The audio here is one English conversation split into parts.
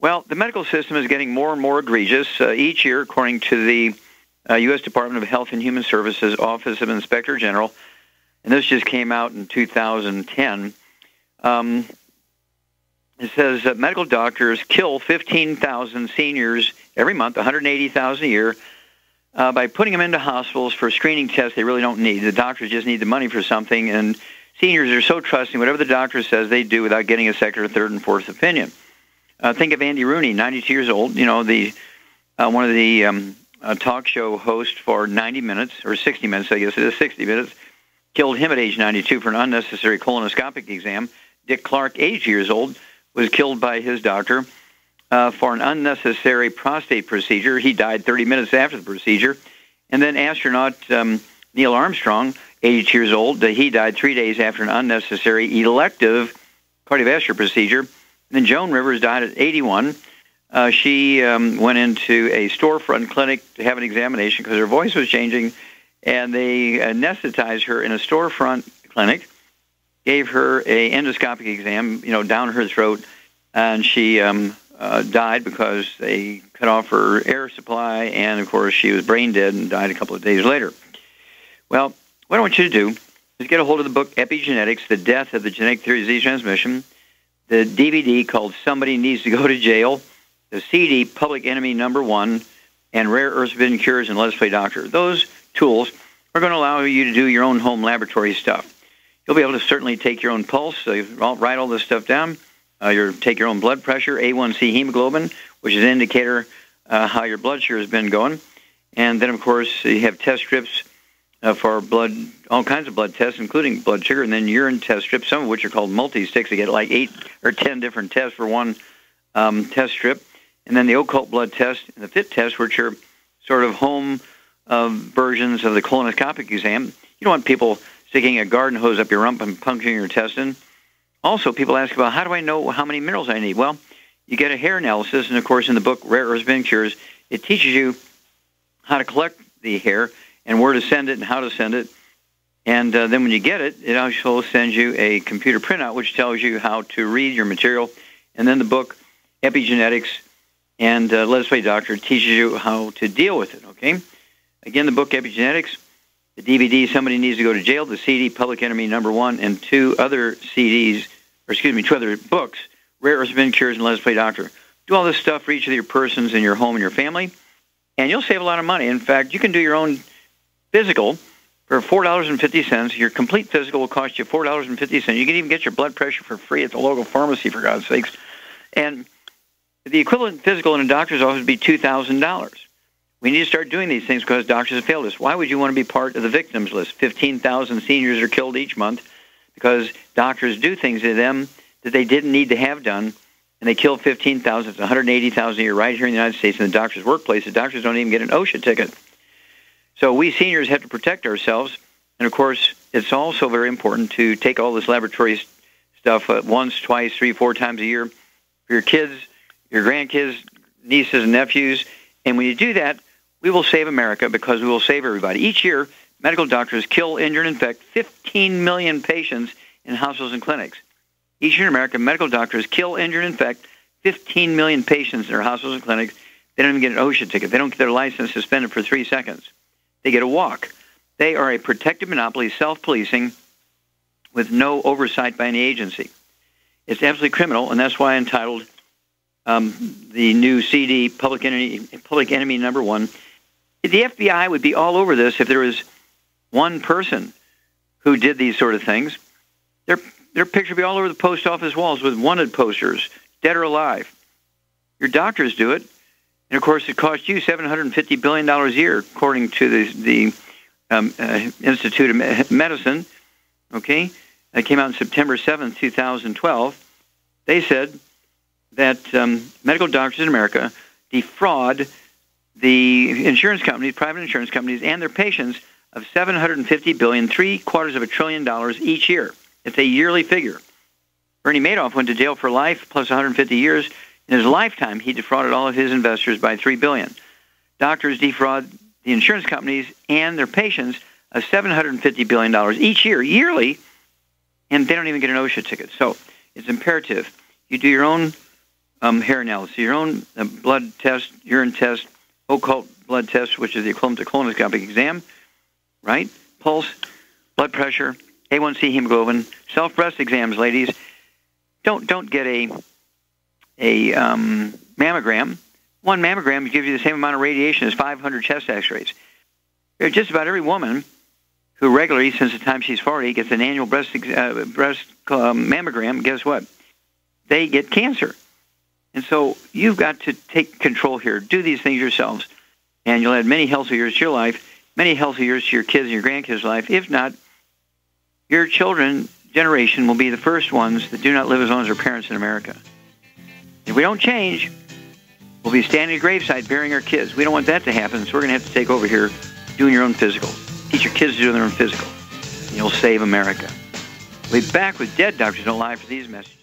Well, the medical system is getting more and more egregious each year, according to the U.S. Department of Health and Human Services Office of Inspector General, and this just came out in 2010. It says that medical doctors kill 15,000 seniors every month, 180,000 a year, by putting them into hospitals for screening tests they really don't need. The doctors just need the money for something, and seniors are so trusting. Whatever the doctor says, they do without getting a second or third and fourth opinion. Think of Andy Rooney, 92 years old, you know, the one of the talk show hosts for 90 minutes, or 60 minutes, I guess it is 60 minutes, killed him at age 92 for an unnecessary colonoscopic exam. Dick Clark, 80 years old, was killed by his doctor for an unnecessary prostate procedure. He died 30 minutes after the procedure. And then astronaut Neil Armstrong, 82 years old, he died 3 days after an unnecessary elective cardiovascular procedure. And then Joan Rivers died at 81. She went into a storefront clinic to have an examination because her voice was changing, and they anesthetized her in a storefront clinic, gave her a endoscopic exam, you know, down her throat, and she died because they cut off her air supply, and, of course, she was brain dead and died a couple of days later. Well, what I want you to do is get a hold of the book Epigenetics, The Death of the Genetic Theory of Disease Transmission, the DVD called Somebody Needs to Go to Jail, the CD Public Enemy #1, and Rare Earths Forbidden Cures and Let's Play Doctor. Those tools are going to allow you to do your own home laboratory stuff. You'll be able to certainly take your own pulse, so you write all this stuff down. Take your own blood pressure, A1C hemoglobin, which is an indicator how your blood sugar has been going. And then, of course, you have test strips for blood, all kinds of blood tests, including blood sugar, and then urine test strips, some of which are called multi-sticks. You get like 8 or 10 different tests for one test strip. And then the occult blood test and the FIT test, which are sort of home versions of the colonoscopic exam. You don't want people sticking a garden hose up your rump and puncturing your intestine. Also, people ask about, how do I know how many minerals I need? Well, you get a hair analysis, and, of course, in the book Rare Earths Forbidden Cures, it teaches you how to collect the hair and where to send it and how to send it. And then when you get it, it also sends you a computer printout, which tells you how to read your material. And then the book Epigenetics and Let's Play Doctor teaches you how to deal with it, okay? Again, the book Epigenetics, the DVD Somebody Needs to Go to Jail, the CD Public Enemy #1, and two other books, Rare Earths Forbidden Cures and Let's Play Doctor. Do all this stuff for each of your persons in your home and your family, and you'll save a lot of money. In fact, you can do your own physical for $4.50. Your complete physical will cost you $4.50. You can even get your blood pressure for free at the local pharmacy, for God's sakes. And the equivalent physical in a doctor's office would be $2,000. We need to start doing these things because doctors have failed us. Why would you want to be part of the victims list? 15,000 seniors are killed each month because doctors do things to them that they didn't need to have done, and they kill 15,000. It's 180,000 a year right here in the United States in the doctor's workplace. The doctors don't even get an OSHA ticket. So we seniors have to protect ourselves, and, of course, it's also very important to take all this laboratory stuff once, twice, 3, 4 times a year for your kids, your grandkids, nieces, and nephews. And when you do that, we will save America because we will save everybody. Each year, medical doctors kill, injure, and infect 15 million patients in hospitals and clinics. Each year in America, medical doctors kill, injure, and infect 15 million patients in their hospitals and clinics. They don't even get an OSHA ticket. They don't get their license suspended for 3 seconds. They get a walk. They are a protective monopoly, self-policing, with no oversight by any agency. It's absolutely criminal, and that's why I entitled the new CD, Public Enemy #1. The FBI would be all over this if there was one person who did these sort of things. Their picture would be all over the post office walls with wanted posters, dead or alive. Your doctors do it. And, of course, it costs you $750 billion a year, according to the Institute of Medicine, okay? That came out on September 7th, 2012. They said that medical doctors in America defraud the insurance companies, private insurance companies, and their patients of $750 billion, $750 billion each year. It's a yearly figure. Bernie Madoff went to jail for life plus 150 years. In his lifetime, he defrauded all of his investors by $3 billion. Doctors defraud the insurance companies and their patients of $750 billion each year, yearly, and they don't even get an OSHA ticket. So it's imperative you do your own hair analysis, your own blood test, urine test, occult blood test, which is the equivalent to colonoscopic exam, right? Pulse, blood pressure, A1C, hemoglobin, self-breast exams, ladies. Don't get a mammogram. One mammogram gives you the same amount of radiation as 500 chest X-rays. Just about every woman who regularly, since the time she's 40, gets an annual breast mammogram, guess what? They get cancer. And so you've got to take control here. Do these things yourselves, and you'll add many healthy years to your life, many healthy years to your kids and your grandkids' life. If not, your children generation will be the first ones that do not live as long as their parents in America. If we don't change, we'll be standing at a gravesite burying our kids. We don't want that to happen, so we're going to have to take over here doing your own physical. Teach your kids to do their own physical. And you'll save America. We'll be back with Dead Doctors Don't Lie for these messages.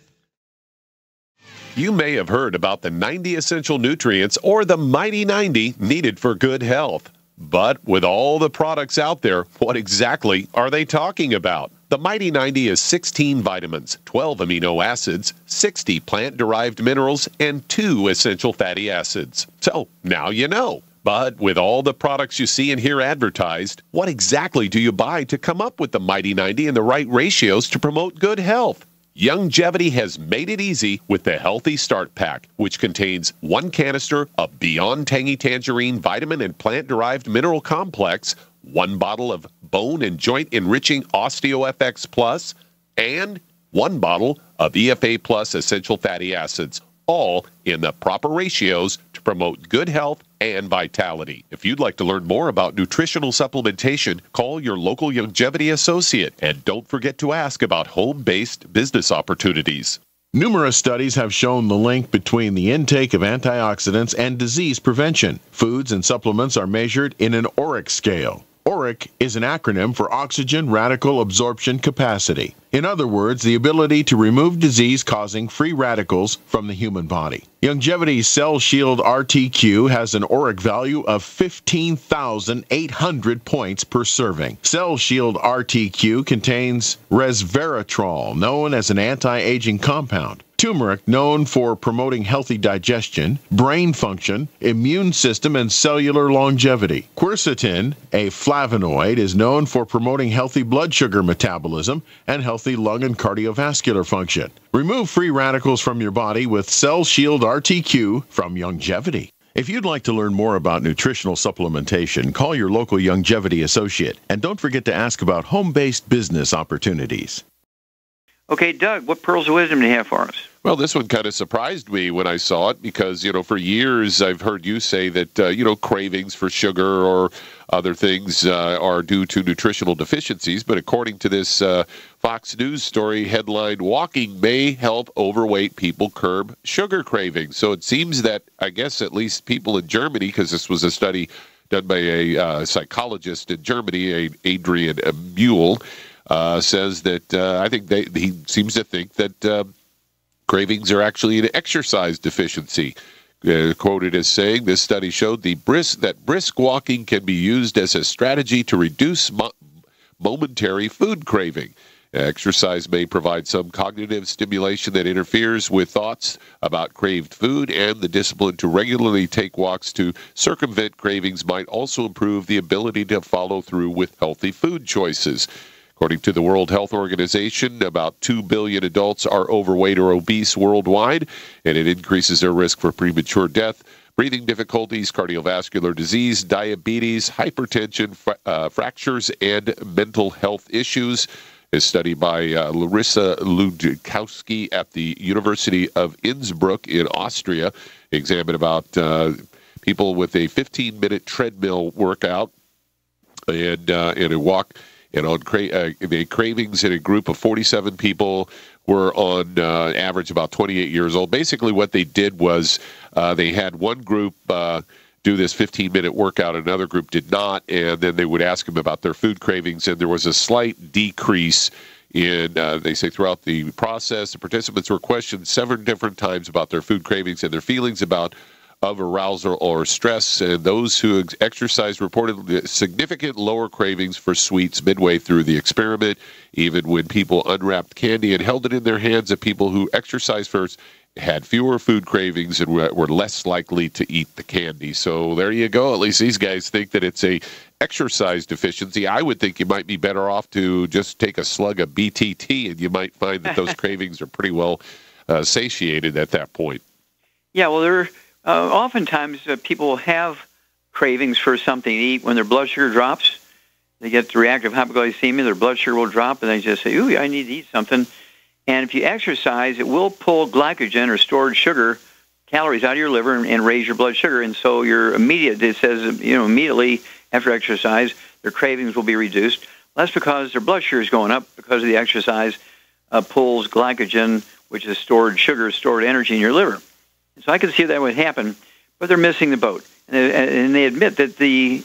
You may have heard about the 90 essential nutrients or the Mighty 90 needed for good health. But with all the products out there, what exactly are they talking about? The Mighty 90 is 16 vitamins, 12 amino acids, 60 plant-derived minerals, and 2 essential fatty acids. So now you know. But with all the products you see and hear advertised, what exactly do you buy to come up with the Mighty 90 and the right ratios to promote good health? Longevity has made it easy with the Healthy Start Pack, which contains 1 canister of Beyond Tangy Tangerine vitamin and plant-derived mineral complex, 1 bottle of bone and joint enriching Osteo FX Plus, and 1 bottle of EFA Plus essential fatty acids, all in the proper ratios to promote good health and vitality. If you'd like to learn more about nutritional supplementation, call your local longevity associate, and don't forget to ask about home-based business opportunities. Numerous studies have shown the link between the intake of antioxidants and disease prevention. Foods and supplements are measured in an ORAC scale. ORAC is an acronym for Oxygen Radical Absorption Capacity. In other words, the ability to remove disease-causing free radicals from the human body. Longevity's Cell Shield RTQ has an ORAC value of 15,800 points per serving. Cell Shield RTQ contains resveratrol, known as an anti-aging compound. Turmeric, known for promoting healthy digestion, brain function, immune system, and cellular longevity. Quercetin, a flavonoid, is known for promoting healthy blood sugar metabolism and healthy lung and cardiovascular function. Remove free radicals from your body with Cell Shield RTQ from Longevity. If you'd like to learn more about nutritional supplementation, call your local Longevity associate. And don't forget to ask about home-based business opportunities. Okay, Doug, what pearls of wisdom do you have for us? Well, this one kind of surprised me when I saw it because, for years I've heard you say that, cravings for sugar or other things are due to nutritional deficiencies. But according to this Fox News story headlined, walking may help overweight people curb sugar cravings. So it seems that, I guess, at least people in Germany, because this was a study done by a psychologist in Germany, Adrian Mule, says that I think he seems to think that cravings are actually an exercise deficiency. Quoted as saying, this study showed that brisk walking can be used as a strategy to reduce momentary food craving. Exercise may provide some cognitive stimulation that interferes with thoughts about craved food, and the discipline to regularly take walks to circumvent cravings might also improve the ability to follow through with healthy food choices. According to the World Health Organization, about 2 billion adults are overweight or obese worldwide, and it increases their risk for premature death, breathing difficulties, cardiovascular disease, diabetes, hypertension, fractures, and mental health issues. A study by Larissa Ludkowski at the University of Innsbruck in Austria examined about people with a 15-minute treadmill workout and a walk. And on cravings in a group of 47 people were on average about 28 years old. Basically what they did was they had one group do this 15-minute workout, another group did not, and then they would ask them about their food cravings, and there was a slight decrease in, they say throughout the process, the participants were questioned 7 different times about their food cravings and their feelings of arousal or stress, and those who exercised reported significant lower cravings for sweets midway through the experiment. Even when people unwrapped candy and held it in their hands, the people who exercised first had fewer food cravings and were less likely to eat the candy. So there you go. At least these guys think that it's a exercise deficiency. I would think you might be better off to just take a slug of BTT, and you might find that those cravings are pretty well satiated at that point. Yeah, well, there oftentimes people have cravings for something to eat when their blood sugar drops. They get the reactive hypoglycemia, their blood sugar will drop, and they just say, ooh, I need to eat something. And if you exercise, it will pull glycogen or stored sugar, calories out of your liver and raise your blood sugar. And so it says, immediately after exercise, their cravings will be reduced. Well, that's because their blood sugar is going up because of the exercise pulls glycogen, which is stored sugar, stored energy in your liver. And so I can see that would happen, but they're missing the boat. And they admit that the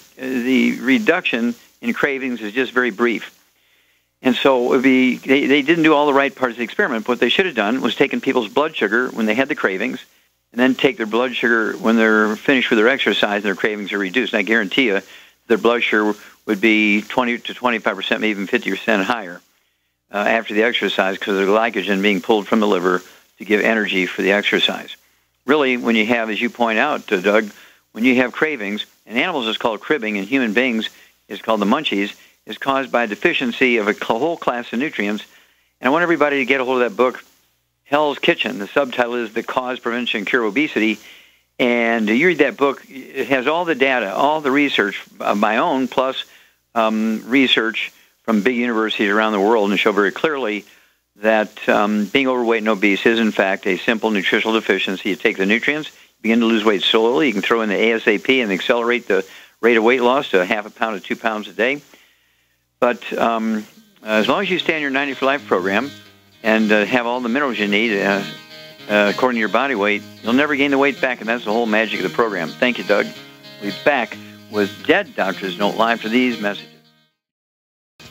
reduction in cravings is just very brief. And so it would be, they didn't do all the right parts of the experiment. What they should have done was taken people's blood sugar when they had the cravings, and then take their blood sugar when they're finished with their exercise and their cravings are reduced. And I guarantee you their blood sugar would be 20 to 25%, maybe even 50% higher after the exercise because of the glycogen being pulled from the liver to give energy for the exercise. Really, when you have, as you point out, Doug, when you have cravings, in animals it's called cribbing, in human beings it's called the munchies, is caused by a deficiency of a whole class of nutrients. And I want everybody to get a hold of that book, Hell's Kitchen. The subtitle is The Cause, Prevention, and Cure of Obesity. And you read that book, it has all the data, all the research of my own, plus research from big universities around the world, and show very clearly that being overweight and obese is, in fact, a simple nutritional deficiency. You take the nutrients, you begin to lose weight slowly. You can throw in the ASAP and accelerate the rate of weight loss to half a pound to 2 pounds a day. But as long as you stay on your 90 for Life program and have all the minerals you need according to your body weight, you'll never gain the weight back, and that's the whole magic of the program. Thank you, Doug. We'll be back with Dead Doctors Don't Lie for these messages.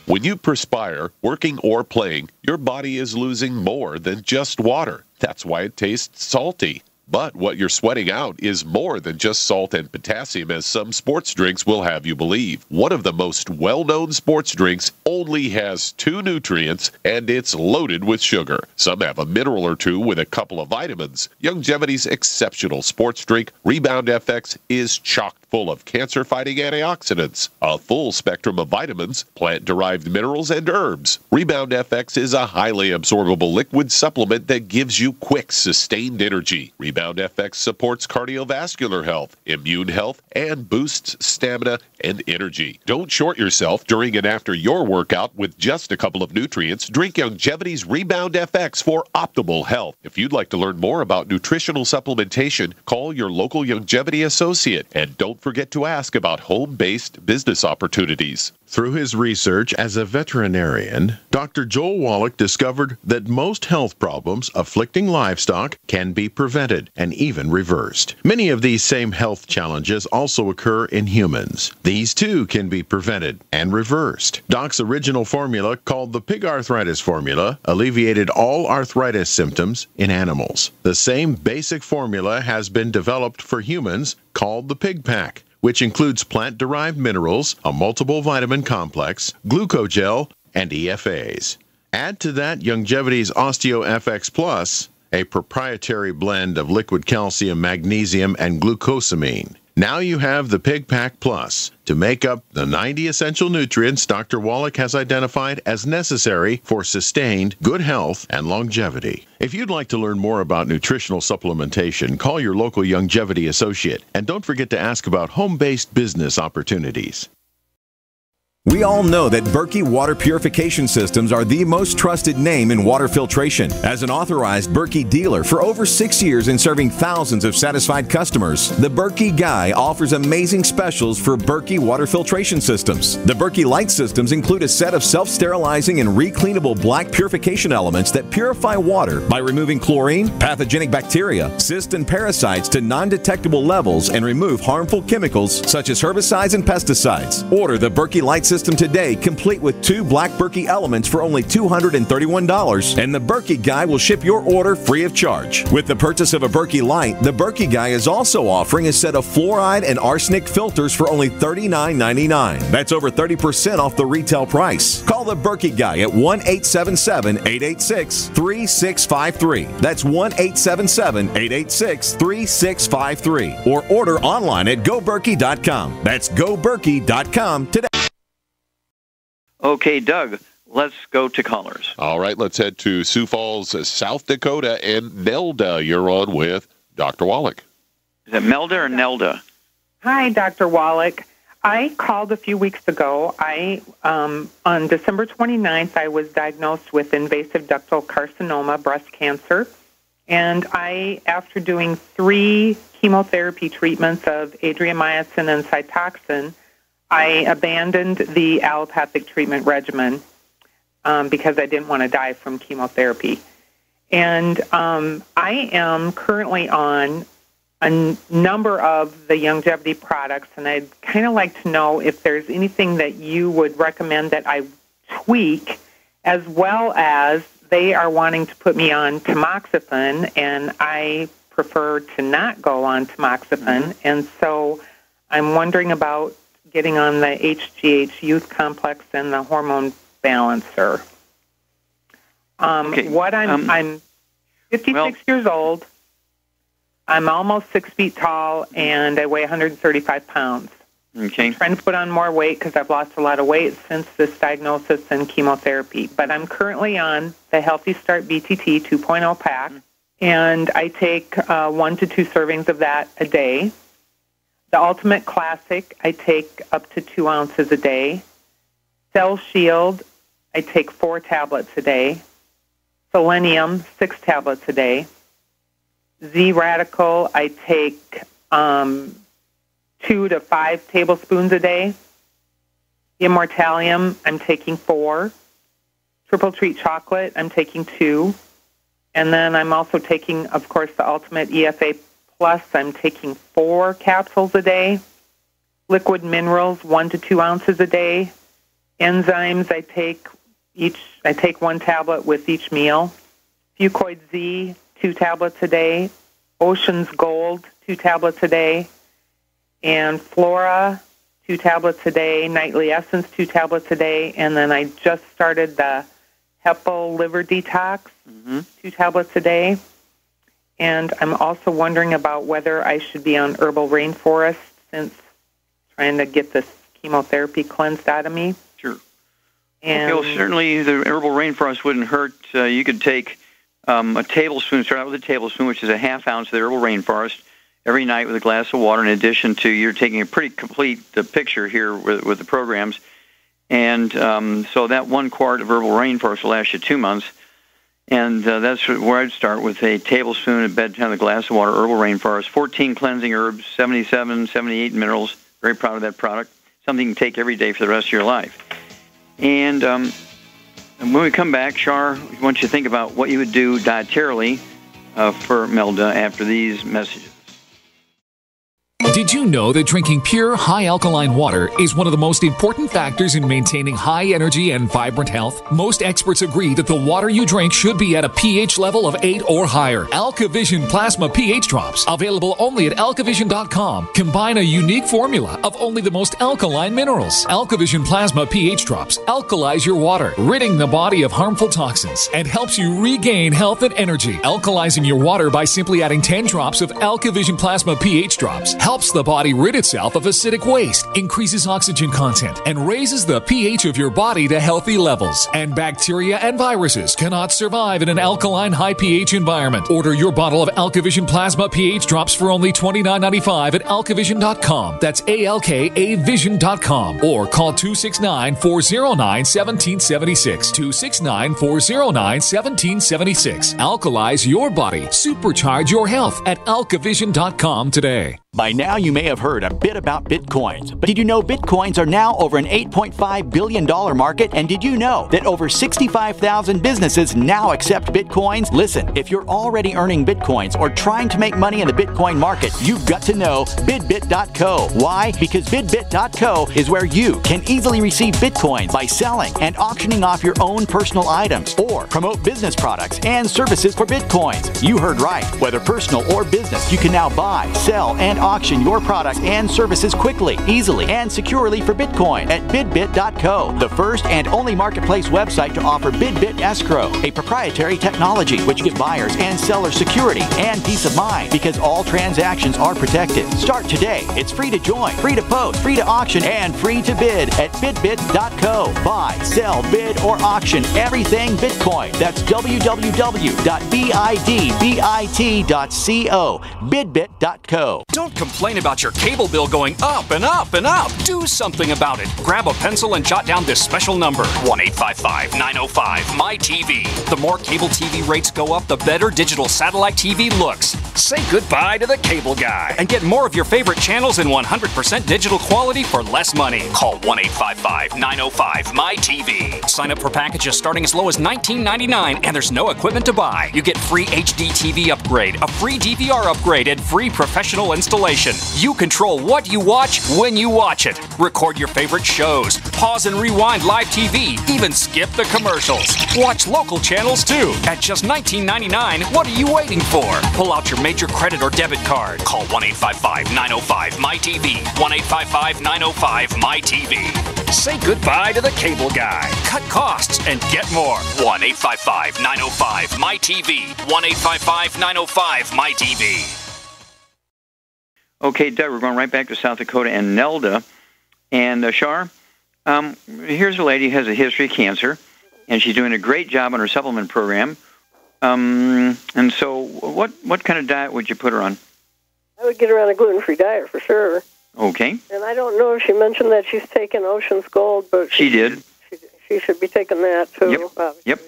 When you perspire, working or playing, your body is losing more than just water. That's why it tastes salty. But what you're sweating out is more than just salt and potassium, as some sports drinks will have you believe. One of the most well-known sports drinks only has 2 nutrients, and it's loaded with sugar. Some have a mineral or 2 with a couple of vitamins. Longevity's exceptional sports drink, Rebound FX, is chock full of cancer-fighting antioxidants, a full spectrum of vitamins, plant-derived minerals, and herbs. Rebound FX is a highly absorbable liquid supplement that gives you quick, sustained energy. Rebound FX supports cardiovascular health, immune health, and boosts stamina and energy. Don't short yourself during and after your workout with just a couple of nutrients. Drink Longevity's Rebound FX for optimal health. If you'd like to learn more about nutritional supplementation, call your local Longevity associate, and don't forget to ask about home-based business opportunities. Through his research as a veterinarian, Dr. Joel Wallach discovered that most health problems afflicting livestock can be prevented and even reversed. Many of these same health challenges also occur in humans. These too can be prevented and reversed. Doc's original formula, called the pig arthritis formula, alleviated all arthritis symptoms in animals. The same basic formula has been developed for humans, called the Pig Pack, which includes plant-derived minerals, a multiple vitamin complex, glucogel, and EFAs. Add to that Longevity's Osteo FX Plus, a proprietary blend of liquid calcium, magnesium, and glucosamine. Now you have the Pig Pack Plus to make up the 90 essential nutrients Dr. Wallach has identified as necessary for sustained good health and longevity. If you'd like to learn more about nutritional supplementation, call your local Longevity associate, and don't forget to ask about home-based business opportunities. We all know that Berkey water purification systems are the most trusted name in water filtration. As an authorized Berkey dealer for over 6 years and serving thousands of satisfied customers, the Berkey Guy offers amazing specials for Berkey water filtration systems. The Berkey Light systems include a set of self-sterilizing and recleanable black purification elements that purify water by removing chlorine, pathogenic bacteria, cysts, and parasites to non-detectable levels and remove harmful chemicals such as herbicides and pesticides. Order the Berkey Light system today, complete with 2 Black Berkey elements for only $231, and the Berkey Guy will ship your order free of charge. With the purchase of a Berkey Light, the Berkey Guy is also offering a set of fluoride and arsenic filters for only $39.99. That's over 30% off the retail price. Call the Berkey Guy at 1-877-886-3653. That's 1-877-886-3653. Or order online at goberkey.com. That's goberkey.com today. Okay, Doug, let's go to callers. All right, let's head to Sioux Falls, South Dakota, and Nelda. You're on with Dr. Wallach. Is it Melda or Nelda? Hi, Dr. Wallach. I called a few weeks ago. On December 29th, I was diagnosed with invasive ductal carcinoma, breast cancer. And after doing 3 chemotherapy treatments of adriamycin and Cytoxan, I abandoned the allopathic treatment regimen because I didn't want to die from chemotherapy. And I am currently on a number of the longevity products, and I'd kind of like to know if there's anything that you would recommend that I tweak, as well as they are wanting to put me on tamoxifen, and I prefer to not go on tamoxifen. And so I'm wondering about getting on the HGH Youth Complex and the hormone balancer. I'm 56 years old. I'm almost 6 feet tall, and I weigh 135 pounds. Okay. I'm trying to put on more weight because I've lost a lot of weight since this diagnosis and chemotherapy. But I'm currently on the Healthy Start BTT 2.0 pack, and I take 1 to 2 servings of that a day. The Ultimate Classic, I take up to 2 ounces a day. Cell Shield, I take 4 tablets a day. Selenium, 6 tablets a day. Z-Radical, I take 2 to 5 tablespoons a day. Immortalium, I'm taking 4. Triple Treat Chocolate, I'm taking 2. And then I'm also taking, of course, the Ultimate EFA Plus. I'm taking 4 capsules a day. Liquid Minerals, 1 to 2 ounces a day. Enzymes, I take 1 tablet with each meal. Fucoid Z, 2 tablets a day. Ocean's Gold, 2 tablets a day. And Flora, 2 tablets a day. Nightly Essence, 2 tablets a day. And then I just started the Hepo Liver Detox, 2 tablets a day. And I'm also wondering about whether I should be on Herbal Rainforest since trying to get this chemotherapy cleansed out of me. Sure. And okay, well, certainly the Herbal Rainforest wouldn't hurt. You could take a tablespoon, start out with a tablespoon, which is a half ounce of the Herbal Rainforest, every night with a glass of water, in addition to you're taking a pretty complete picture here with the programs. And so that 1 quart of Herbal Rainforest will last you 2 months. And that's where I'd start, with a tablespoon at bedtime, a glass of water, Herbal Rainforest, 14 cleansing herbs, 77, 78 minerals. Very proud of that product. Something you can take every day for the rest of your life. And when we come back, Shar, I want you to think about what you would do dietarily for Melda after these messages. Did you know that drinking pure, high alkaline water is one of the most important factors in maintaining high energy and vibrant health? Most experts agree that the water you drink should be at a pH level of 8 or higher. AlkaVision Plasma pH Drops, available only at alkavision.com, combine a unique formula of only the most alkaline minerals. AlkaVision Plasma pH Drops alkalize your water, ridding the body of harmful toxins, and helps you regain health and energy. Alkalizing your water by simply adding 10 drops of AlkaVision Plasma pH Drops helps the body rid itself of acidic waste, increases oxygen content, and raises the pH of your body to healthy levels. And bacteria and viruses cannot survive in an alkaline high pH environment. Order your bottle of AlkaVision Plasma pH Drops for only $29.95 at alkavision.com. That's ALKAvision.com. Or call 269-409-1776. 269-409-1776. Alkalize your body. Supercharge your health at alkavision.com today. By now, you may have heard a bit about Bitcoins, but did you know Bitcoins are now over an $8.5 billion market? And did you know that over 65,000 businesses now accept Bitcoins? Listen, if you're already earning Bitcoins or trying to make money in the Bitcoin market, you've got to know bidbit.co. Why? Because bidbit.co is where you can easily receive Bitcoins by selling and auctioning off your own personal items or promote business products and services for Bitcoins. You heard right. Whether personal or business, you can now buy, sell, and auction your products and services quickly, easily, and securely for Bitcoin at bidbit.co, the first and only marketplace website to offer BidBit Escrow, a proprietary technology which gives buyers and sellers security and peace of mind because all transactions are protected. Start today. It's free to join, free to post, free to auction, and free to bid at bidbit.co. Buy, sell, bid, or auction everything Bitcoin. That's www.bidbit.co, bidbit.co. Don't complain about your cable bill going up and up and up. Do something about it. Grab a pencil and jot down this special number, 1-855-905-MY-TV. The more cable TV rates go up, the better digital satellite TV looks. Say goodbye to the cable guy and get more of your favorite channels in 100% digital quality for less money. Call 1-855-905-MY-TV. Sign up for packages starting as low as $19.99 and there's no equipment to buy. You get free HD TV upgrade, a free DVR upgrade, and free professional installation. You control what you watch when you watch it. Record your favorite shows, pause and rewind live TV, even skip the commercials. Watch local channels too. At just $19.99, what are you waiting for? Pull out your major credit or debit card. Call 1-855-905-MY-TV. 1-855-905-MY-TV. Say goodbye to the cable guy. Cut costs and get more. 1-855-905-MY-TV. 1-855-905-MY-TV. Okay, Doug, we're going right back to South Dakota and Nelda. And Shar, here's a lady who has a history of cancer, and she's doing a great job on her supplement program. And so what kind of diet would you put her on? I would get her on a gluten-free diet for sure. Okay. And I don't know if she mentioned that she's taken Ocean's Gold, but she did. She should be taking that too. Yep. Obviously. Yep.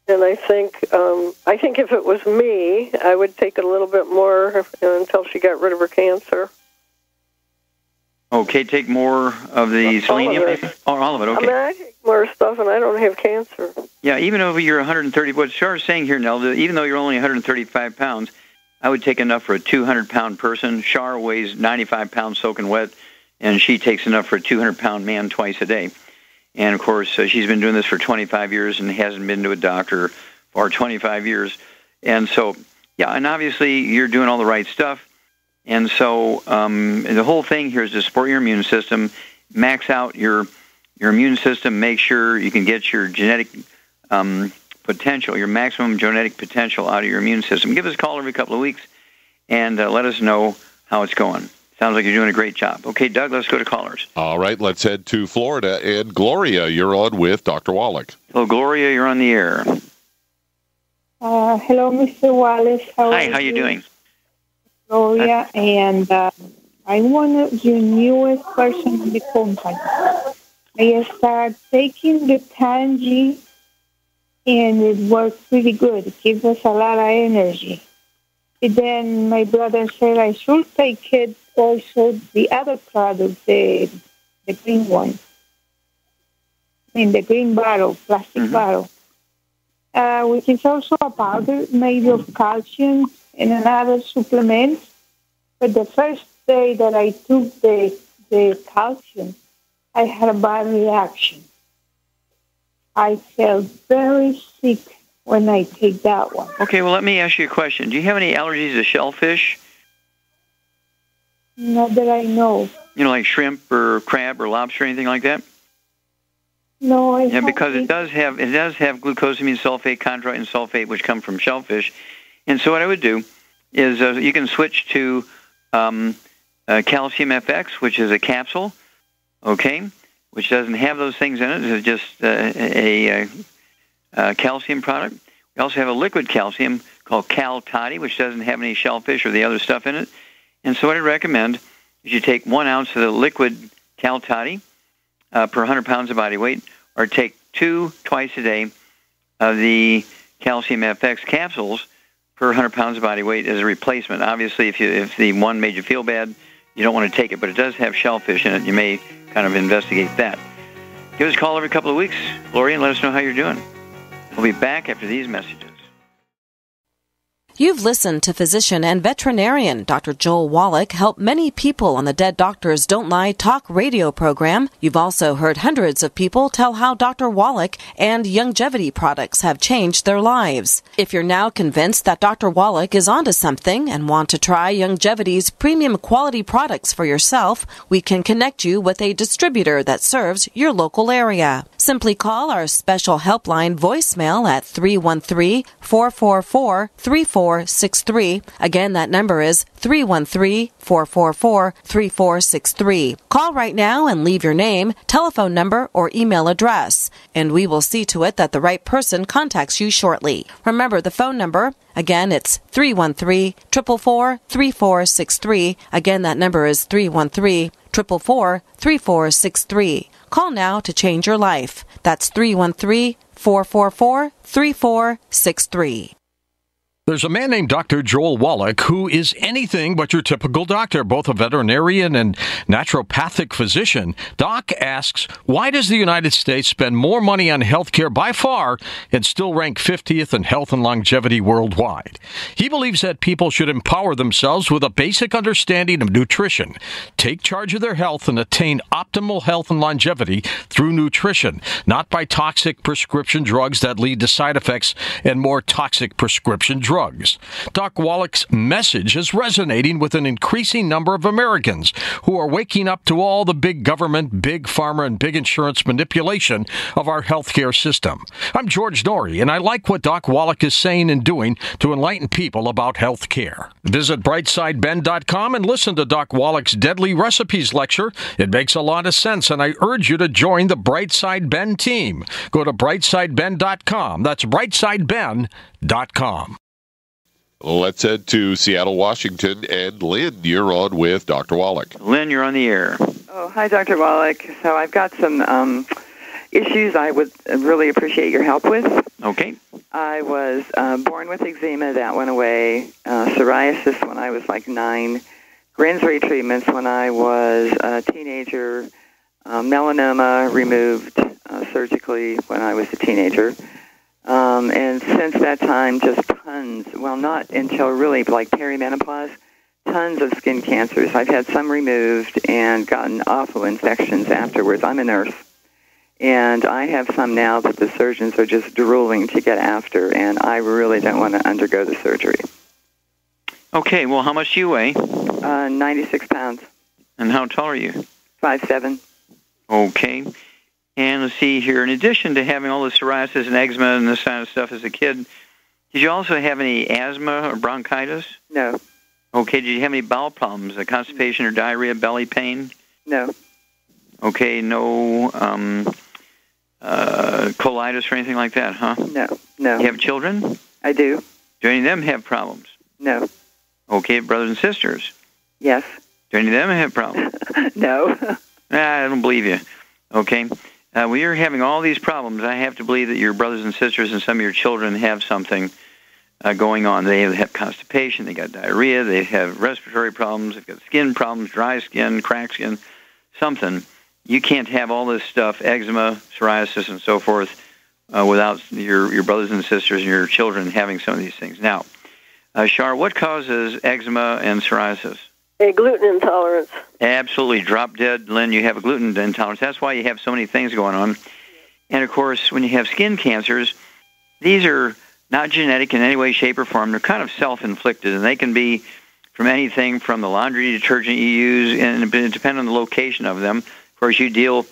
And I think if it was me, I would take it a little bit more until she got rid of her cancer. Okay, take more of the selenium? All of it, okay. I mean, I take more stuff and I don't have cancer. Yeah, even over you're 130, what Char's saying here, Nelda, even though you're only 135 pounds, I would take enough for a 200-pound person. Char weighs 95 pounds soaking wet, and she takes enough for a 200-pound man twice a day. And, of course, she's been doing this for 25 years and hasn't been to a doctor for 25 years. And so, yeah, and obviously you're doing all the right stuff. And so the whole thing here is to support your immune system, max out your immune system, make sure you can get your genetic potential, your maximum genetic potential out of your immune system. Give us a call every couple of weeks and let us know how it's going. Sounds like you're doing a great job. Okay, Doug, let's go to callers. All right, let's head to Florida. And Gloria, you're on with Dr. Wallach. Hello, Gloria, you're on the air. Hello, Mr. Wallace. Hi, how you doing? Gloria, and I'm one of your newest person in the company. I started taking the Tangy, and it works really good. It gives us a lot of energy. And then my brother said I should take it also the other product, the green one, in the green bottle, plastic bottle, which is also a powder made of calcium and another supplement. But the first day that I took the calcium, I had a bad reaction. I felt very sick when I take that one. Okay, well, let me ask you a question. Do you have any allergies to shellfish? Not that I know. You know, like shrimp or crab or lobster or anything like that? No, yeah, because it does have glucosamine sulfate, chondroitin sulfate, which come from shellfish. And so what I would do is you can switch to calcium FX, which is a capsule, okay, which doesn't have those things in it. It's just a calcium product. We also have a liquid calcium called Cal Toddy, which doesn't have any shellfish or the other stuff in it. And so what I recommend is you take 1 ounce of the liquid Cal Toddy per 100 pounds of body weight, or take 2 twice a day of the calcium FX capsules per 100 pounds of body weight as a replacement. Obviously, if the one made you feel bad, you don't want to take it, but it does have shellfish in it. You may kind of investigate that. Give us a call every couple of weeks, Gloria, and let us know how you're doing. We'll be back after these messages. You've listened to physician and veterinarian Dr. Joel Wallach help many people on the Dead Doctors Don't Lie talk radio program. You've also heard hundreds of people tell how Dr. Wallach and longevity products have changed their lives. If you're now convinced that Dr. Wallach is onto something and want to try longevity's premium quality products for yourself, we can connect you with a distributor that serves your local area. Simply call our special helpline voicemail at 313-444-3463. Again, that number is 313-444-3463. Call right now and leave your name, telephone number, or email address, and we will see to it that the right person contacts you shortly. Remember the phone number. Again, it's 313-444-3463. Again, that number is 313-444-3463. Call now to change your life. That's 313-444-3463. There's a man named Dr. Joel Wallach who is anything but your typical doctor, both a veterinarian and naturopathic physician. Doc asks, why does the United States spend more money on health care by far and still rank 50th in health and longevity worldwide? He believes that people should empower themselves with a basic understanding of nutrition, take charge of their health, and attain optimal health and longevity through nutrition, not by toxic prescription drugs that lead to side effects and more toxic prescription drugs. Doc Wallach's message is resonating with an increasing number of Americans who are waking up to all the big government, big pharma, and big insurance manipulation of our healthcare system. I'm George Norrie, and I like what Doc Wallach is saying and doing to enlighten people about health care. Visit brightsideben.com and listen to Doc Wallach's Deadly Recipes lecture. It makes a lot of sense, and I urge you to join the Brightside Ben team. Go to brightsideben.com. That's brightsideben.com. Let's head to Seattle, Washington, and Lynn, you're on with Dr. Wallach. Lynn, you're on the air. Oh, hi, Dr. Wallach. So I've got some issues I would really appreciate your help with. Okay. I was born with eczema. That went away. Psoriasis when I was like 9. Granbury treatments when I was a teenager. Melanoma removed surgically when I was a teenager. And since that time, just tons, well, not until really like perimenopause, tons of skin cancers. I've had some removed and gotten awful infections afterwards. I'm a nurse. And I have some now that the surgeons are just drooling to get after, and I really don't want to undergo the surgery. Okay, well, how much do you weigh? 96 pounds. And how tall are you? 5'7". Okay. And let's see here, in addition to having all the psoriasis and eczema and this kind of stuff as a kid, did you also have any asthma or bronchitis? No. Okay, did you have any bowel problems, constipation or diarrhea, belly pain? No. Okay, no colitis or anything like that, huh? No. You have children? I do. Do any of them have problems? No. Okay, brothers and sisters? Yes. Do any of them have problems? No. I don't believe you. Okay. When you're having all these problems, I have to believe that your brothers and sisters and some of your children have something going on. They have constipation, they got diarrhea, they have respiratory problems, they've got skin problems, dry skin, cracked skin, something. You can't have all this stuff, eczema, psoriasis, and so forth, without your brothers and sisters and your children having some of these things. Now, Shar, what causes eczema and psoriasis? A gluten intolerance. Absolutely. Drop dead, Lynn. You have a gluten intolerance. That's why you have so many things going on. And, of course, when you have skin cancers, these are not genetic in any way, shape, or form. They're kind of self-inflicted, and they can be from anything from the laundry detergent you use, and it depends on the location of them. Of course, you deal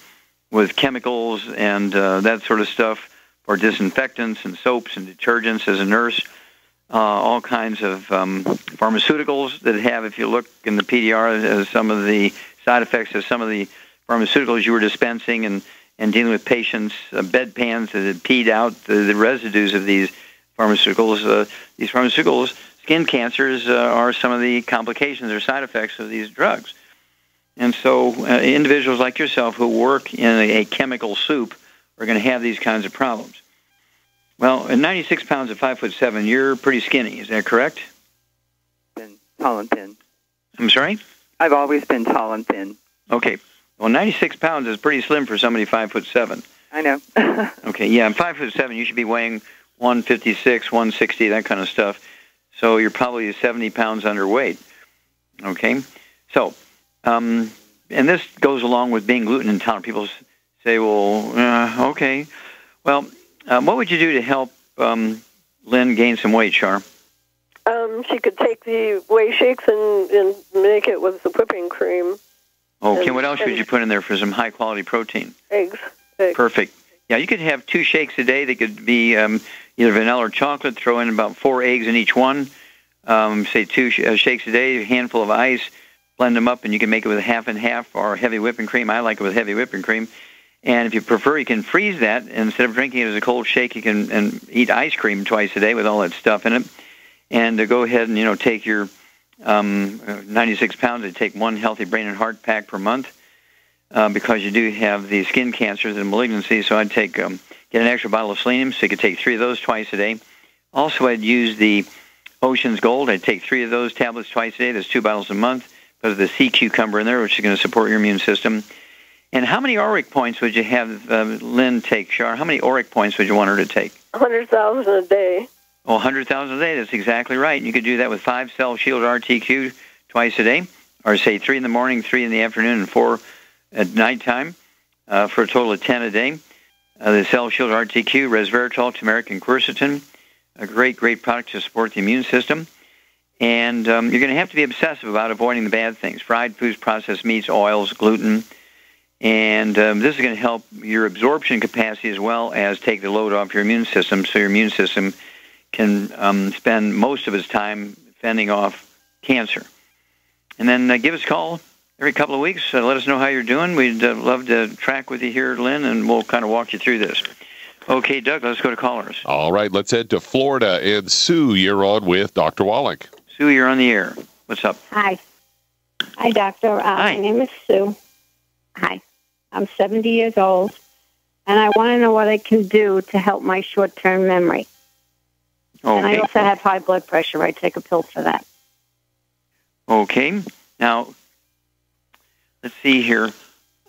with chemicals and that sort of stuff, or disinfectants and soaps and detergents as a nurse. All kinds of pharmaceuticals that have, if you look in the PDR, as some of the side effects of some of the pharmaceuticals you were dispensing and dealing with patients, bedpans that had peed out the residues of these pharmaceuticals. These pharmaceuticals, skin cancers, are some of the complications or side effects of these drugs. And so individuals like yourself who work in a chemical soup are going to have these kinds of problems. Well, at 96 pounds at 5'7", you're pretty skinny. Is that correct? Been tall and thin. I'm sorry? I've always been tall and thin. Okay. Well, 96 pounds is pretty slim for somebody 5'7". I know. Okay, yeah, I'm 5'7". You should be weighing 156, 160, that kind of stuff. So you're probably 70 pounds underweight. Okay? So, and this goes along with being gluten intolerant. People say, well, okay. Well, what would you do to help Lynn gain some weight, Char? She could take the whey shakes and make it with the whipping cream. Okay, what else would you put in there for some high-quality protein? Eggs. Perfect. Yeah, you could have 2 shakes a day. They could be either vanilla or chocolate. Throw in about 4 eggs in each one. Say 2 shakes a day, a handful of ice. Blend them up, and you can make it with half and half or heavy whipping cream. I like it with heavy whipping cream. And if you prefer, you can freeze that. And instead of drinking it as a cold shake, you can eat ice cream twice a day with all that stuff in it. And go ahead and, take your 96 pounds and take 1 healthy brain and heart pack per month because you do have the skin cancers and malignancies. So I'd get an extra bottle of selenium, so you could take 3 of those twice a day. Also, I'd use the Ocean's Gold. I'd take 3 of those tablets twice a day. There's 2 bottles a month because of the sea cucumber in there, which is going to support your immune system. And how many ORIC points would you have Lynn take, Char? How many ORIC points would you want her to take? 100,000 a day. Oh, 100,000 a day, that's exactly right. And you could do that with 5 Cell Shield RTQ twice a day, or say 3 in the morning, 3 in the afternoon, and 4 at nighttime for a total of 10 a day. The Cell Shield RTQ, resveratrol, turmeric, and quercetin, a great, great product to support the immune system. And you're going to have to be obsessive about avoiding the bad things, fried foods, processed meats, oils, gluten. And this is going to help your absorption capacity as well as take the load off your immune system so your immune system can spend most of its time fending off cancer. And then give us a call every couple of weeks. Let us know how you're doing. We'd love to track with you here, Lynn, and we'll kind of walk you through this. Okay, Doug, let's go to callers. All right, let's head to Florida. And Sue, you're on with Dr. Wallach. Sue, you're on the air. What's up? Hi. Hi, Doctor. Hi. My name is Sue. Hi. I'm 70 years old, and I want to know what I can do to help my short-term memory. Okay. And I also have high blood pressure. I take a pill for that. Okay. Now, let's see here.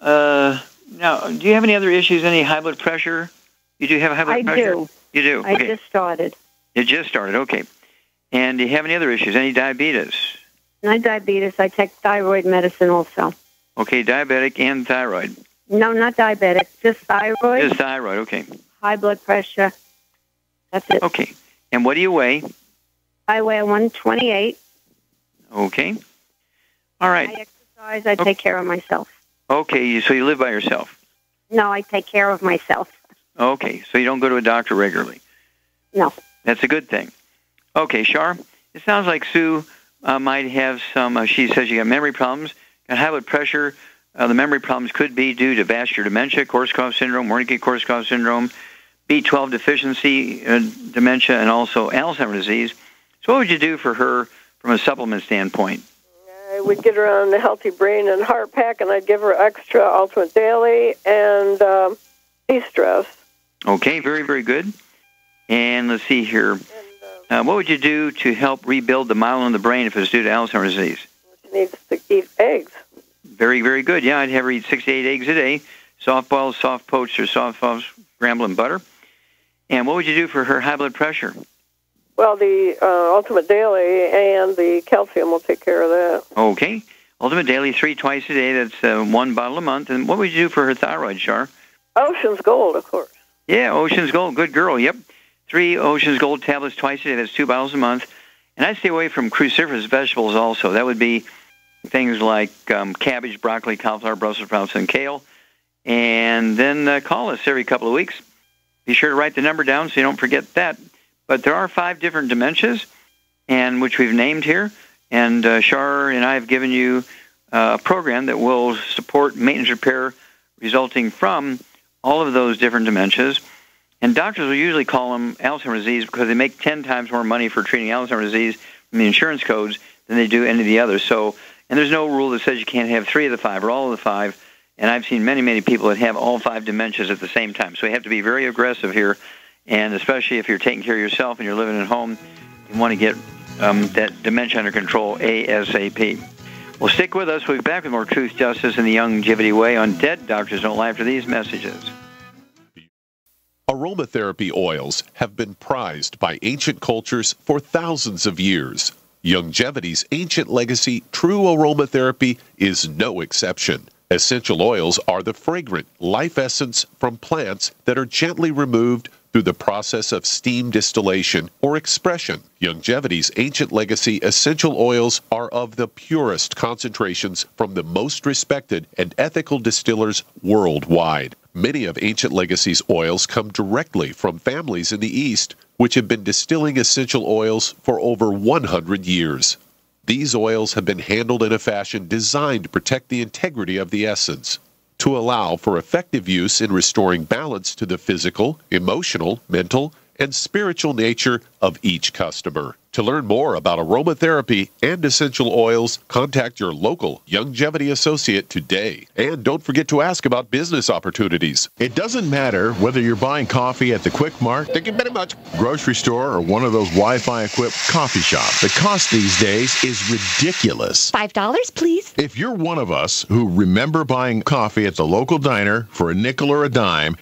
Now, do you have any other issues, any high blood pressure? You do have high blood pressure? I do. You do? I Okay. just started. You just started, okay. And do you have any other issues, any diabetes? Not diabetes. I take thyroid medicine also. Okay, diabetic and thyroid. No, not diabetic. Just thyroid. Just thyroid, okay. High blood pressure. That's it. Okay. And what do you weigh? I weigh 128. Okay. All right. I exercise. I take care of myself. Okay, so you live by yourself? No, I take care of myself. Okay, so you don't go to a doctor regularly? No. That's a good thing. Okay, Shar, it sounds like Sue might have some, she says you got memory problems, got high blood pressure. The memory problems could be due to vascular dementia, Korsakoff syndrome, Wernicke-Korsakoff syndrome, B12 deficiency dementia, and also Alzheimer's disease. So what would you do for her from a supplement standpoint? I would get her on the Healthy Brain and Heart Pack, and I'd give her extra Ultimate Daily and de-stress. Okay, very, very good. And let's see here. What would you do to help rebuild the myelin in the brain if it's due to Alzheimer's disease? She needs to eat eggs. Very, very good. Yeah, I'd have her eat 6 to 8 eggs a day, soft boiled, soft poached, or soft scrambled in butter. And what would you do for her high blood pressure? Well, the Ultimate Daily and the calcium will take care of that. Okay. Ultimate Daily, 3 twice a day. That's 1 bottle a month. And what would you do for her thyroid, Char? Ocean's Gold, of course. Yeah, Ocean's Gold. Good girl. Yep. 3 Ocean's Gold tablets twice a day. That's 2 bottles a month. And I'd stay away from cruciferous vegetables also. That would be things like cabbage, broccoli, cauliflower, Brussels sprouts, and kale. And then call us every couple of weeks. Be sure to write the number down so you don't forget that. But there are 5 different dementias, and which we've named here. And Char and I have given you a program that will support maintenance repair resulting from all of those different dementias. And doctors will usually call them Alzheimer's disease because they make 10 times more money for treating Alzheimer's disease from the insurance codes than they do any of the others. So, and there's no rule that says you can't have 3 of the 5 or all of the 5. And I've seen many, many people that have all 5 dementias at the same time. So we have to be very aggressive here And especially if you're taking care of yourself and you're living at home, you want to get that dementia under control ASAP. Well, stick with us. We'll be back with more Truth, Justice, and the Longevity Way on Dead Doctors Don't Lie after these messages. Aromatherapy oils have been prized by ancient cultures for thousands of years. Longevity's ancient legacy, true aromatherapy, is no exception. Essential oils are the fragrant life essence from plants that are gently removed through the process of steam distillation or expression. Longevity's ancient legacy essential oils are of the purest concentrations from the most respected and ethical distillers worldwide. Many of Ancient Legacy's oils come directly from families in the East, which have been distilling essential oils for over 100 years. These oils have been handled in a fashion designed to protect the integrity of the essence, to allow for effective use in restoring balance to the physical, emotional, mental, and spiritual nature of each customer. To learn more about aromatherapy and essential oils, contact your local Longevity associate today. And don't forget to ask about business opportunities. It doesn't matter whether you're buying coffee at the Quick Mart, thank you very much, grocery store, or one of those Wi-Fi equipped coffee shops. The cost these days is ridiculous. $5, please. If you're one of us who remember buying coffee at the local diner for a nickel or a dime,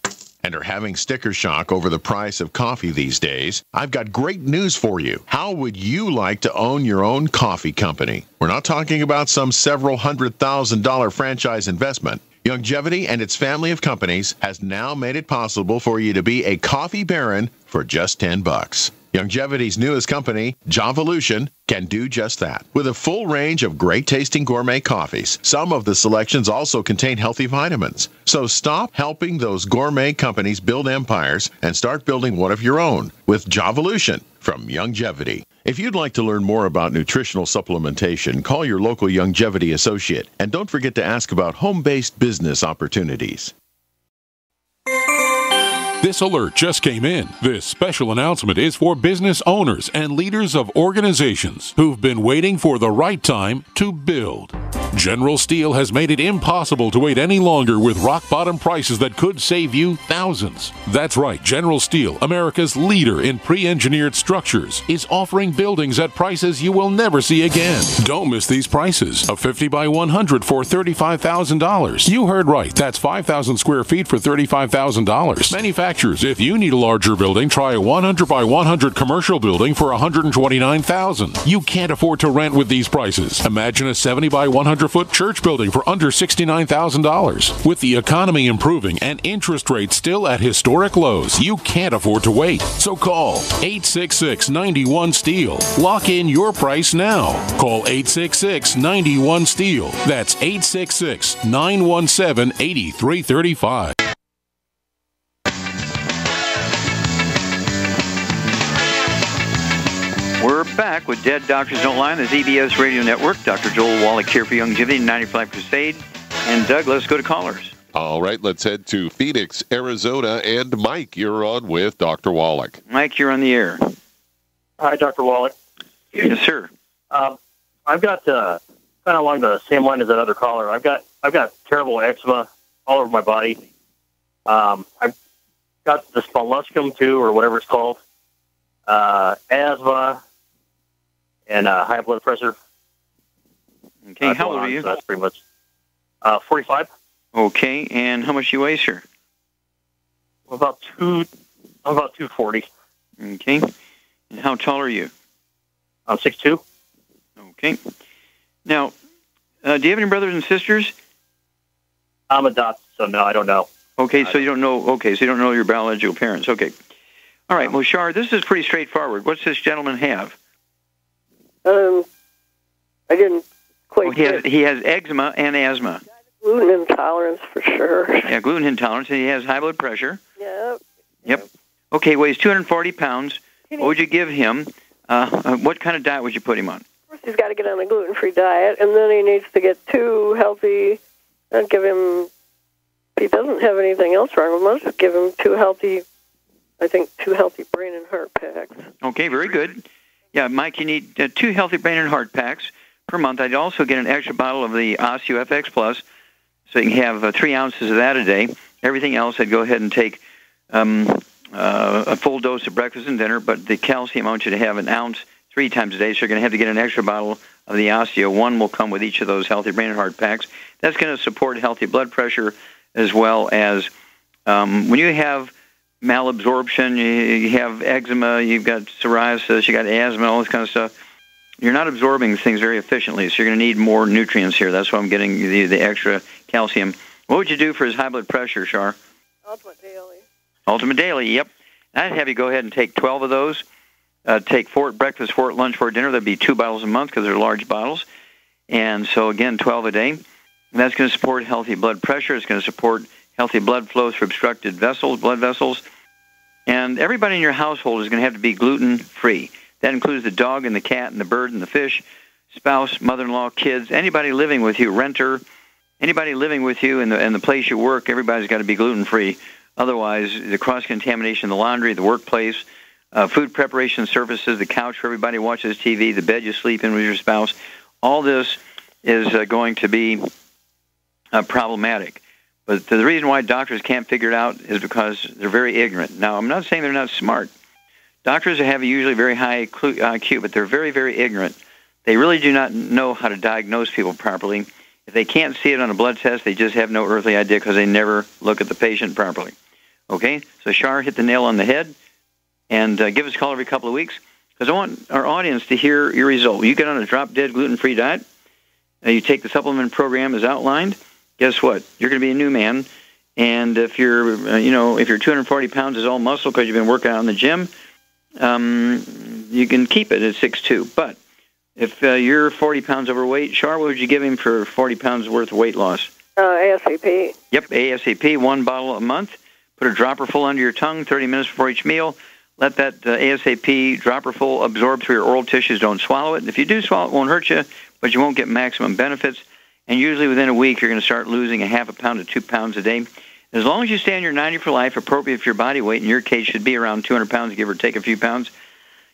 and are having sticker shock over the price of coffee these days, I've got great news for you. How would you like to own your own coffee company? We're not talking about some several $100,000 franchise investment. Longevity and its family of companies has now made it possible for you to be a coffee baron for just $10. Longevity's newest company, Javolution, can do just that. With a full range of great-tasting gourmet coffees, some of the selections also contain healthy vitamins. So stop helping those gourmet companies build empires and start building one of your own with Javolution from Longevity. If you'd like to learn more about nutritional supplementation, call your local Longevity associate. And don't forget to ask about home-based business opportunities. This alert just came in. This special announcement is for business owners and leaders of organizations who've been waiting for the right time to build. General Steel has made it impossible to wait any longer with rock-bottom prices that could save you thousands. That's right, General Steel, America's leader in pre-engineered structures, is offering buildings at prices you will never see again. Don't miss these prices. A 50 by 100 for $35,000. You heard right. That's 5,000 square feet for $35,000. Manufacturers, if you need a larger building, try a 100 by 100 commercial building for $129,000. You can't afford to rent with these prices. Imagine a 70 by 100-foot church building for under $69,000. With the economy improving and interest rates still at historic lows, you can't afford to wait. So call 866-91-STEEL. Lock in your price now. Call 866-91-STEEL. That's 866-917-8335. We're back with Dead Doctors Don't Lie on the ZBS Radio Network. Dr. Joel Wallach here for Longevity 95 Crusade. And Doug, let's go to callers. All right, let's head to Phoenix, Arizona. And Mike, you're on with Dr. Wallach. Mike, you're on the air. Hi, Dr. Wallach. Yes, sir. I've got kind of along the same line as that other caller. I've got terrible eczema all over my body. I've got the molluscum too, or whatever it's called. Asthma and high blood pressure. Okay, how old are you? So that's pretty much 45. Okay, and how much do you weigh, sir? I'm about 240. Okay, and how tall are you? I'm 6'2". Okay. Now, do you have any brothers and sisters? I'm adopted, so no, I don't know. Okay, so you don't know. Okay, so you don't know your biological parents. Okay. All right, well, Shar, this is pretty straightforward. What's this gentleman have? I didn't quite he has eczema and asthma. Gluten intolerance for sure. Yeah, gluten intolerance, and he has high blood pressure. Yep. Okay, weighs 240 pounds. What would you give him? What kind of diet would you put him on? First, he's got to get on a gluten-free diet, and then he needs to get 2 healthy. I'd give him, if he doesn't have anything else wrong with him, I'll just give him 2 healthy brain and heart packs. Okay, very good. Yeah, Mike, you need 2 healthy brain and heart packs per month. I'd also get an extra bottle of the Osteo FX Plus, so you can have 3 ounces of that a day. Everything else, I'd go ahead and take a full dose of breakfast and dinner, but the calcium I want you to have an ounce 3 times a day, so you're going to have to get an extra bottle of the Osteo. One will come with each of those Healthy Brain and Heart packs. That's going to support healthy blood pressure, as well as when you have malabsorption, you have eczema, you've got psoriasis, you got asthma, all this kind of stuff. You're not absorbing things very efficiently, so you're going to need more nutrients here. That's why I'm getting the extra calcium. What would you do for his high blood pressure, Shar? Ultimate Daily. Ultimate Daily, yep. I'd have you go ahead and take 12 of those. Take 4 at breakfast, 4 at lunch, 4 at dinner. That'd be 2 bottles a month because they're large bottles. And so, again, 12 a day. And that's going to support healthy blood pressure. It's going to support healthy blood flow through obstructed vessels, blood vessels. And everybody in your household is going to have to be gluten-free. That includes the dog and the cat and the bird and the fish, spouse, mother-in-law, kids, anybody living with you, renter, anybody living with you in the place you work, everybody's got to be gluten-free. Otherwise, the cross-contamination, the laundry, the workplace, food preparation services, the couch where everybody watches TV, the bed you sleep in with your spouse, all this is going to be problematic. But the reason why doctors can't figure it out is because they're very ignorant. Now, I'm not saying they're not smart. Doctors have usually very high IQ, but they're very, very ignorant. They really do not know how to diagnose people properly. If they can't see it on a blood test, they just have no earthly idea because they never look at the patient properly. Okay? So, Shar, hit the nail on the head, and give us a call every couple of weeks, because I want our audience to hear your result. You get on a drop-dead gluten-free diet, you take the supplement program as outlined, guess what? You're going to be a new man, and if you're, if you're 240 pounds is all muscle because you've been working out in the gym, you can keep it at 6'2". But if you're 40 pounds overweight, Shar, what would you give him for 40 pounds worth of weight loss? ASAP. Yep, ASAP, 1 bottle a month. Put a dropper full under your tongue 30 minutes before each meal. Let that ASAP dropper full absorb through your oral tissues. Don't swallow it. And if you do swallow it, it won't hurt you, but you won't get maximum benefits. And usually within a week, you're going to start losing a half a pound to 2 pounds a day. As long as you stay on your 90 for life, appropriate for your body weight, in your case should be around 200 pounds, give or take a few pounds,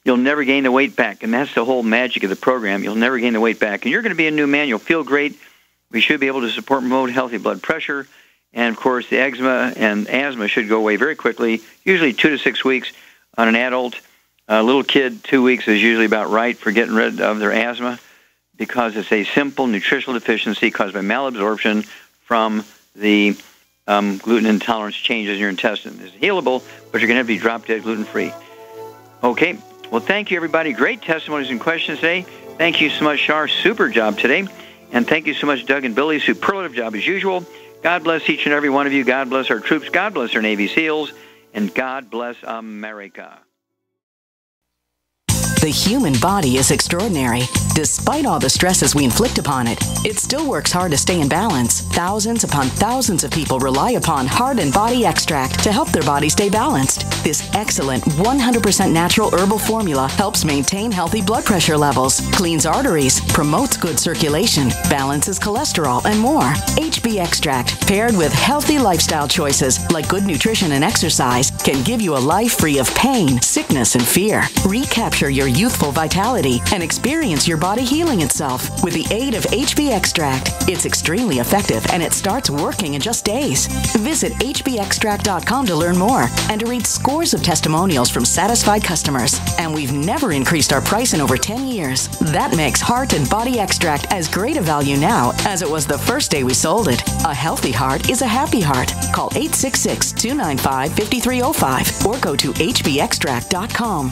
you'll never gain the weight back. And that's the whole magic of the program. You'll never gain the weight back. And you're going to be a new man. You'll feel great. We should be able to support and promote healthy blood pressure. And, of course, the eczema and asthma should go away very quickly, usually 2 to 6 weeks on an adult. A little kid, 2 weeks is usually about right for getting rid of their asthma, because it's a simple nutritional deficiency caused by malabsorption from the gluten intolerance changes in your intestine. It's healable, but you're going to have to be drop-dead gluten-free. Okay. Well, thank you, everybody. Great testimonies and questions today. Thank you so much, Shar. Super job today. And thank you so much, Doug and Billy. Superlative job as usual. God bless each and every one of you. God bless our troops. God bless our Navy SEALs. And God bless America. The human body is extraordinary. Despite all the stresses we inflict upon it, it still works hard to stay in balance. Thousands upon thousands of people rely upon Heart and Body Extract to help their body stay balanced. This excellent 100% natural herbal formula helps maintain healthy blood pressure levels, cleans arteries, promotes good circulation, balances cholesterol, and more. HB Extract, paired with healthy lifestyle choices like good nutrition and exercise, can give you a life free of pain, sickness, and fear. Recapture your youthful vitality and experience your body healing itself with the aid of HB Extract. It's extremely effective and it starts working in just days. Visit hbextract.com to learn more and to read scores of testimonials from satisfied customers. And we've never increased our price in over 10 years. That makes Heart and Body Extract as great a value now as it was the first day we sold it. A healthy heart is a happy heart. Call 866-295-5305 or go to hbextract.com.